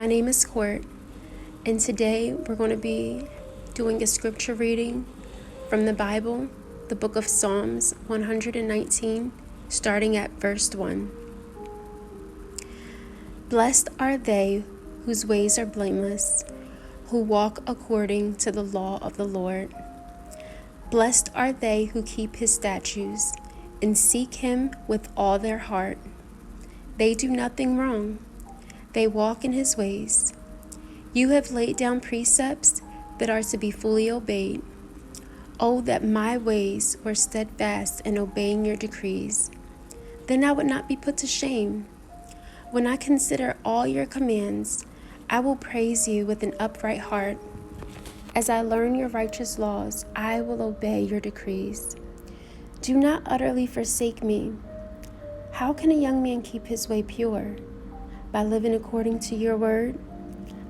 My name is Court, and today we're going to be doing a scripture reading from the Bible, the book of Psalms 119, starting at verse 1. Blessed are they whose ways are blameless, who walk according to the law of the Lord. Blessed are they who keep his statutes and seek him with all their heart. They do nothing wrong. They walk in his ways. You have laid down precepts that are to be fully obeyed. Oh, that my ways were steadfast in obeying your decrees. Then I would not be put to shame. When I consider all your commands, I will praise you with an upright heart. As I learn your righteous laws, I will obey your decrees. Do not utterly forsake me. How can a young man keep his way pure? By living according to your word.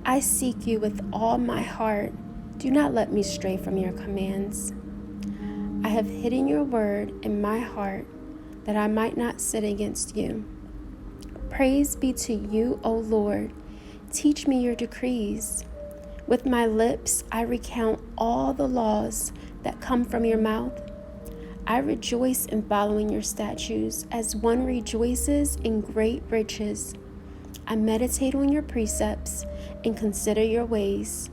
I seek you with all my heart. Do not let me stray from your commands. I have hidden your word in my heart that I might not sin against you. Praise be to you, O Lord. Teach me your decrees. With my lips I recount all the laws that come from your mouth. I rejoice in following your statutes as one rejoices in great riches. I meditate on your precepts and consider your ways.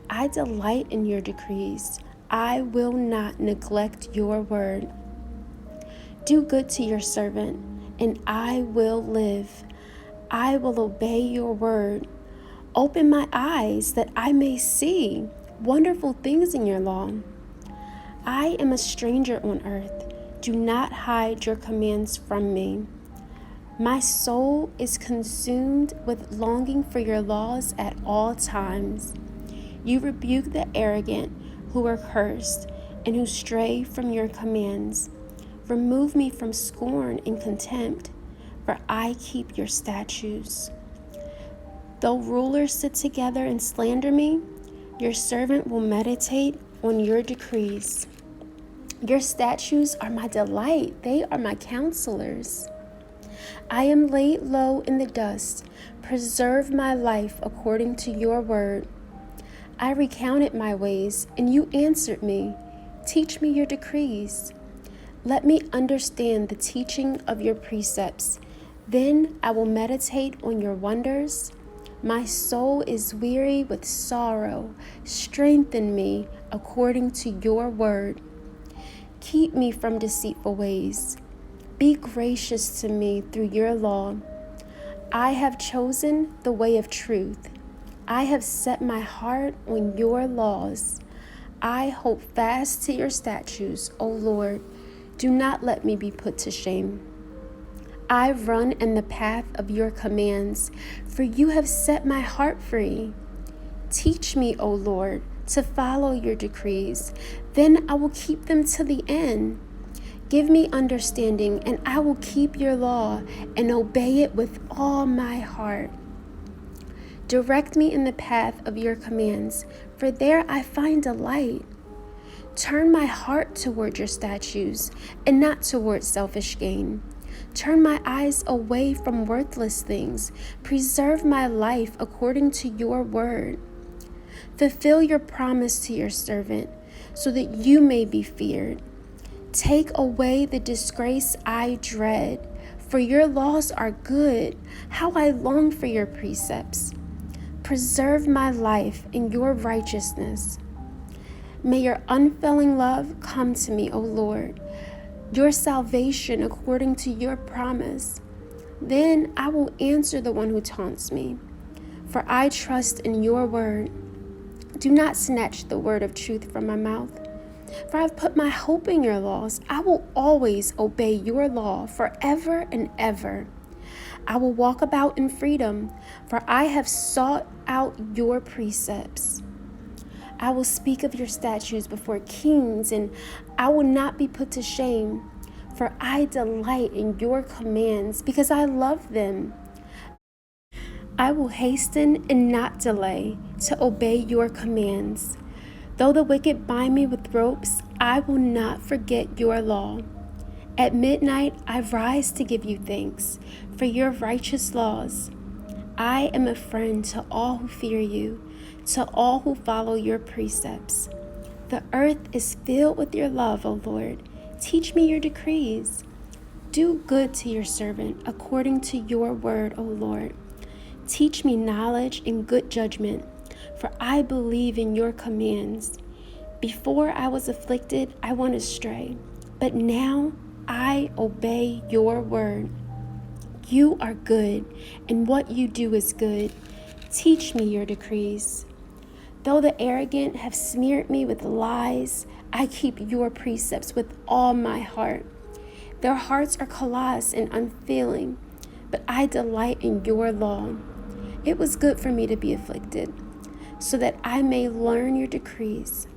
I delight in your decrees. I will not neglect your word. Do good to your servant, and I will live. I will obey your word. Open my eyes that I may see wonderful things in your law. I am a stranger on earth. Do not hide your commands from me. My soul is consumed with longing for your laws at all times. You rebuke the arrogant who are cursed and who stray from your commands. Remove me from scorn and contempt, for I keep your statutes. Though rulers sit together and slander me, your servant will meditate on your decrees. Your statutes are my delight. They are my counselors. I am laid low in the dust. Preserve my life according to your word. I recounted my ways, and you answered me. Teach me your decrees. Let me understand the teaching of your precepts. Then I will meditate on your wonders. My soul is weary with sorrow. Strengthen me according to your word. Keep me from deceitful ways. Be gracious to me through your law. I have chosen the way of truth. I have set my heart on your laws. I hold fast to your statutes, O Lord. Do not let me be put to shame. I run in the path of your commands, for you have set my heart free. Teach me, O Lord, to follow your decrees. Then I will keep them to the end. Give me understanding, and I will keep your law and obey it with all my heart. Direct me in the path of your commands, for there I find delight. Turn my heart toward your statutes and not toward selfish gain. Turn my eyes away from worthless things. Preserve my life according to your word. Fulfill your promise to your servant, so that you may be feared. Take away the disgrace I dread, for your laws are good. How I long for your precepts. Preserve my life in your righteousness. May your unfailing love come to me, O Lord, your salvation according to your promise. Then I will answer the one who taunts me, for I trust in your word. Do not snatch the word of truth from my mouth, for I have put my hope in your laws. I will always obey your law forever and ever. I will walk about in freedom, for I have sought out your precepts. I will speak of your statutes before kings, and I will not be put to shame, for I delight in your commands because I love them. I will hasten and not delay to obey your commands. Though the wicked bind me with ropes, I will not forget your law. At midnight I rise to give you thanks for your righteous laws. I am a friend to all who fear you, to all who follow your precepts. The earth is filled with your love, O Lord. Teach me your decrees. Do good to your servant according to your word, O Lord. Teach me knowledge and good judgment, for I believe in your commands. Before I was afflicted, I went astray, but now I obey your word. You are good, and what you do is good. Teach me your decrees. Though the arrogant have smeared me with lies, I keep your precepts with all my heart. Their hearts are callous and unfeeling, but I delight in your law. It was good for me to be afflicted, so that I may learn your decrees.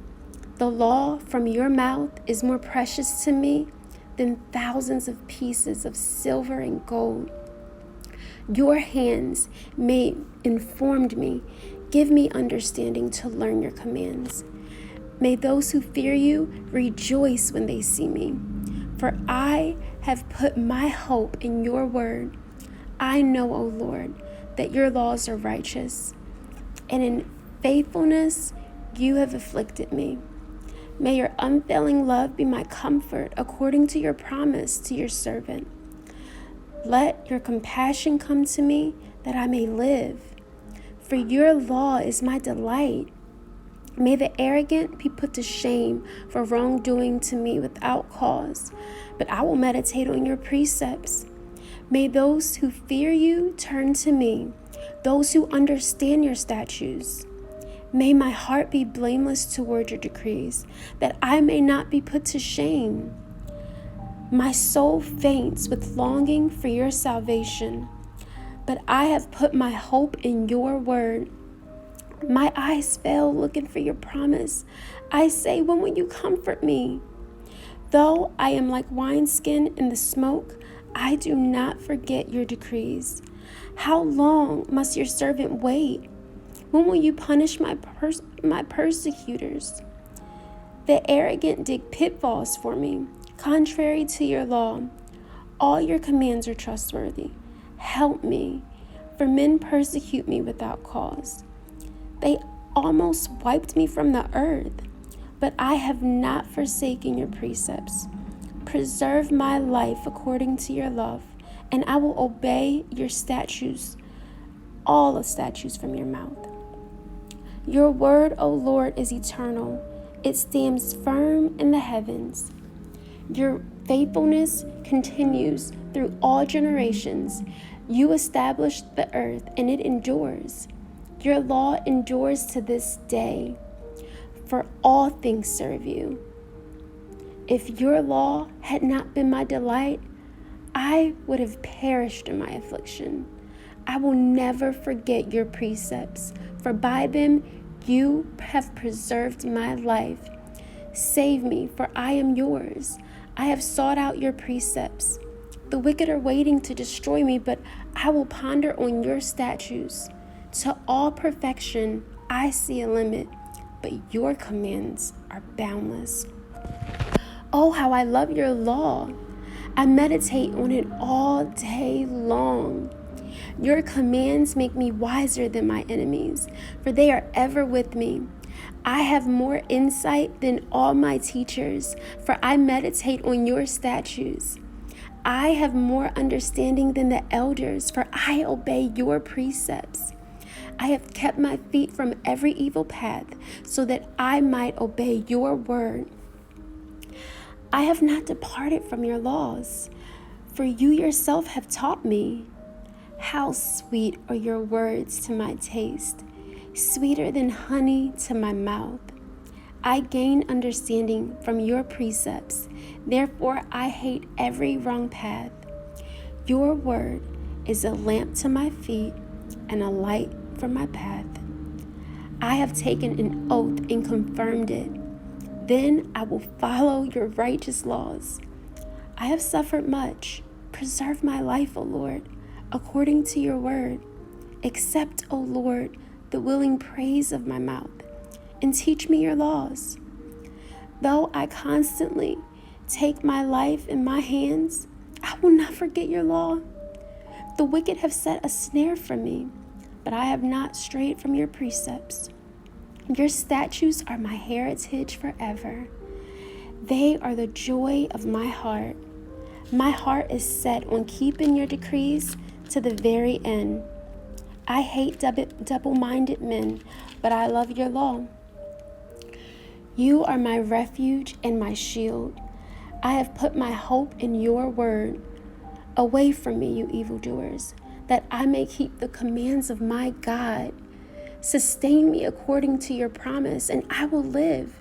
The law from your mouth is more precious to me than thousands of pieces of silver and gold. Your hands informed me. Give me understanding to learn your commands. May those who fear you rejoice when they see me, for I have put my hope in your word. I know, O Lord, that your laws are righteous, and in faithfulness you have afflicted me. May your unfailing love be my comfort according to your promise to your servant. Let your compassion come to me that I may live, for your law is my delight. May the arrogant be put to shame for wrongdoing to me without cause, but I will meditate on your precepts. May those who fear you turn to me, those who understand your statutes. May my heart be blameless toward your decrees, that I may not be put to shame. My soul faints with longing for your salvation, but I have put my hope in your word. My eyes fail looking for your promise. I say, when will you comfort me? Though I am like wineskin in the smoke, I do not forget your decrees. How long must your servant wait? When will you punish my persecutors? The arrogant dig pitfalls for me, contrary to your law. All your commands are trustworthy. Help me, for men persecute me without cause. They almost wiped me from the earth, but I have not forsaken your precepts. Preserve my life according to your love, and I will obey your statutes, all the statutes from your mouth. Your word, O Lord, is eternal. It stands firm in the heavens. Your faithfulness continues through all generations. You established the earth, and it endures. Your law endures to this day, for all things serve you. If your law had not been my delight, I would have perished in my affliction. I will never forget your precepts, for by them you have preserved my life. Save me, for I am yours. I have sought out your precepts. The wicked are waiting to destroy me, but I will ponder on your statutes. To all perfection, I see a limit, but your commands are boundless. Oh, how I love your law. I meditate on it all day long. Your commands make me wiser than my enemies, for they are ever with me. I have more insight than all my teachers, for I meditate on your statutes. I have more understanding than the elders, for I obey your precepts. I have kept my feet from every evil path, so that I might obey your word. I have not departed from your laws, for you yourself have taught me. How sweet are your words to my taste, sweeter than honey to my mouth. I gain understanding from your precepts, therefore I hate every wrong path. Your word is a lamp to my feet and a light for my path. I have taken an oath and confirmed it. Then I will follow your righteous laws. I have suffered much. Preserve my life, O Lord, according to your word. Accept, O Lord, the willing praise of my mouth, and teach me your laws. Though I constantly take my life in my hands, I will not forget your law. The wicked have set a snare for me. but I have not strayed from your precepts. Your statutes are my heritage forever. They are the joy of my heart. My heart is set on keeping your decrees to the very end. I hate double-minded men, but I love your law. You are my refuge and my shield. I have put my hope in your word. Away from me, you evildoers, that I may keep the commands of my God. Sustain me according to your promise, and I will live.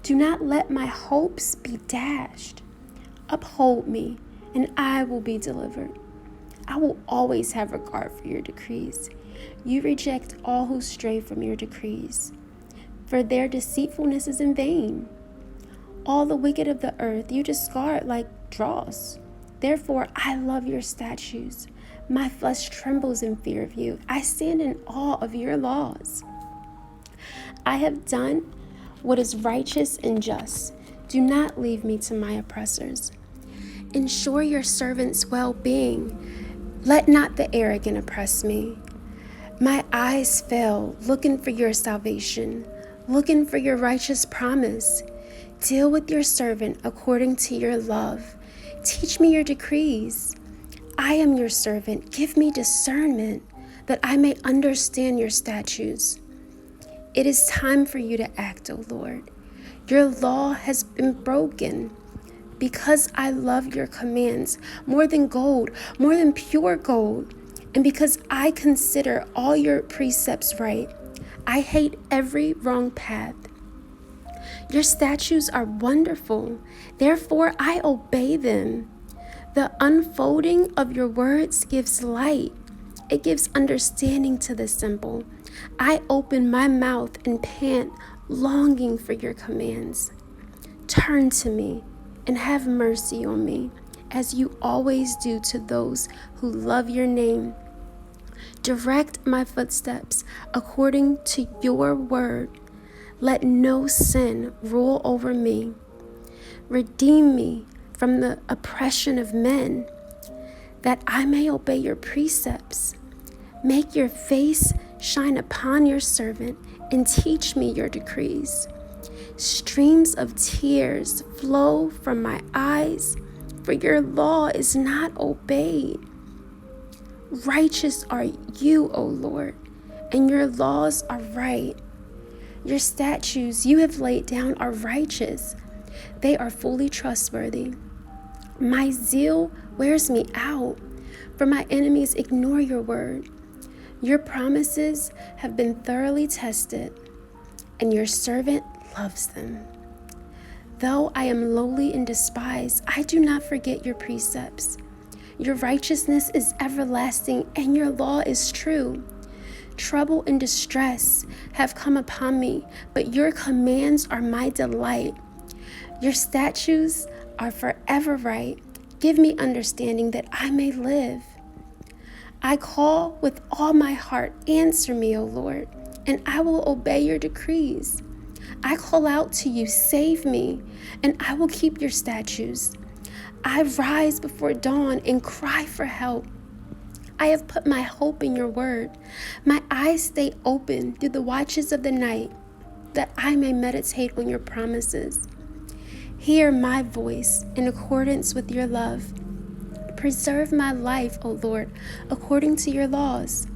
Do not let my hopes be dashed. Uphold me, and I will be delivered. I will always have regard for your decrees. You reject all who stray from your decrees, for their deceitfulness is in vain. All the wicked of the earth you discard like dross. Therefore, I love your statutes. My flesh trembles in fear of you. I stand in awe of your laws. I have done what is righteous and just. Do not leave me to my oppressors. Ensure your servant's well-being. Let not the arrogant oppress me. My eyes fail, looking for your salvation, looking for your righteous promise. Deal with your servant according to your love. Teach me your decrees. I am your servant. Give me discernment that I may understand your statutes. It is time for you to act, O Lord. Your law has been broken. Because I love your commands more than gold, more than pure gold, and because I consider all your precepts right, I hate every wrong path. Your statutes are wonderful, therefore I obey them. The unfolding of your words gives light. It gives understanding to the simple. I open my mouth and pant, longing for your commands. Turn to me and have mercy on me, as you always do to those who love your name. Direct my footsteps according to your word. Let no sin rule over me. Redeem me from the oppression of men, that I may obey your precepts. Make your face shine upon your servant and teach me your decrees. Streams of tears flow from my eyes, for your law is not obeyed. Righteous are you, O Lord, and your laws are right. Your statutes you have laid down are righteous. They are fully trustworthy. My zeal wears me out, for my enemies ignore your word. Your promises have been thoroughly tested, and your servant loves them. Though I am lowly and despised, I do not forget your precepts. Your righteousness is everlasting, and your law is true. Trouble and distress have come upon me, but your commands are my delight. Your statutes are forever right. Give me understanding that I may live. I call with all my heart. Answer me, O Lord, and I will obey your decrees. I call out to you, save me, and I will keep your statutes. I rise before dawn and cry for help. I have put my hope in your word. My eyes stay open through the watches of the night, that I may meditate on your promises. Hear my voice in accordance with your love. Preserve my life, O Lord, according to your laws.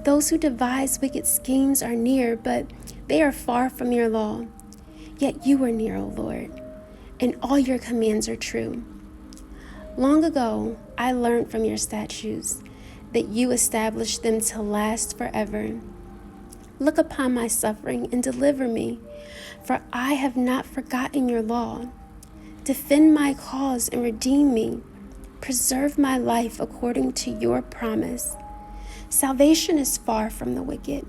Those who devise wicked schemes are near, but they are far from your law. Yet you are near, O Lord, and all your commands are true. Long ago, I learned from your statutes that you established them to last forever. Look upon my suffering and deliver me, for I have not forgotten your law. Defend my cause and redeem me. Preserve my life according to your promise. Salvation is far from the wicked,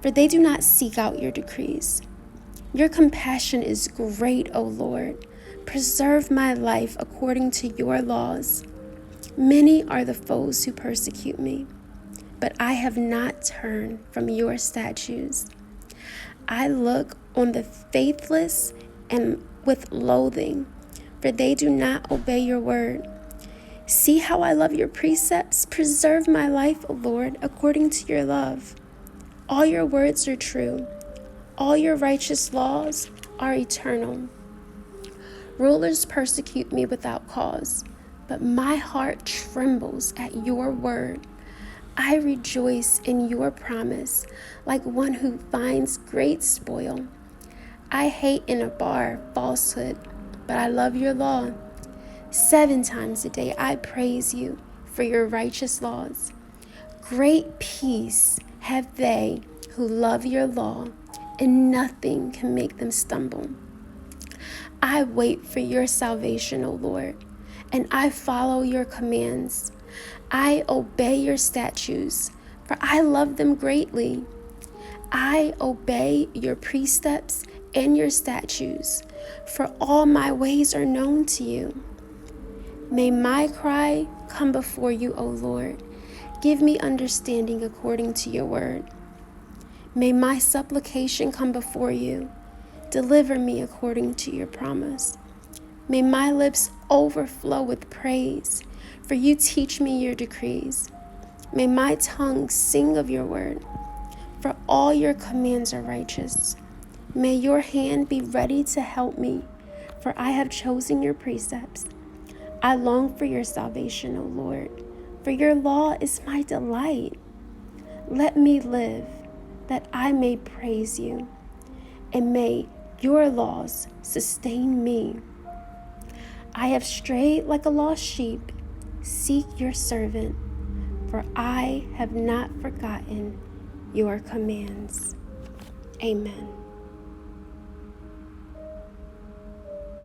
for they do not seek out your decrees. Your compassion is great, O Lord. Preserve my life according to your laws. Many are the foes who persecute me, but I have not turned from your statutes. I look on the faithless and with loathing, for they do not obey your word. See how I love your precepts. Preserve my life, O Lord, according to your love. All your words are true. All your righteous laws are eternal. Rulers persecute me without cause, but my heart trembles at your word. I rejoice in your promise like one who finds great spoil. I hate in a bar falsehood, but I love your law. 7 times a day I praise you for your righteous laws. Great peace have they who love your law, and nothing can make them stumble. I wait for your salvation, O Lord, and I follow your commands. I obey your statutes, for I love them greatly. I obey your precepts and your statutes, for all my ways are known to you. May my cry come before you, O Lord. Give me understanding according to your word. May my supplication come before you. Deliver me according to your promise. May my lips overflow with praise, for you teach me your decrees. May my tongue sing of your word, for all your commands are righteous. May your hand be ready to help me, for I have chosen your precepts. I long for your salvation, O Lord, for your law is my delight. Let me live, that I may praise you, and may your laws sustain me. I have strayed like a lost sheep. Seek your servant, for I have not forgotten your commands. Amen.